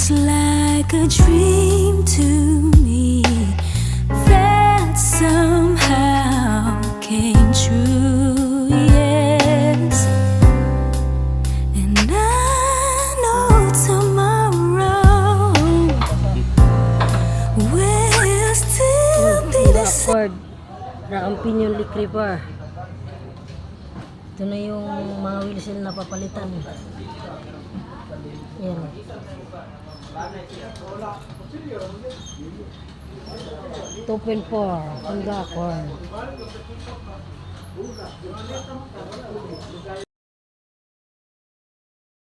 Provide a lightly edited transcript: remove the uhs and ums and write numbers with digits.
Feels like a dream to me that somehow came true, yes. And I know tomorrow will still be the same. Na ang pinion leak repair. Ito na yung mga wheel seal na papalitan. Yan. Open 4 ang bacoor.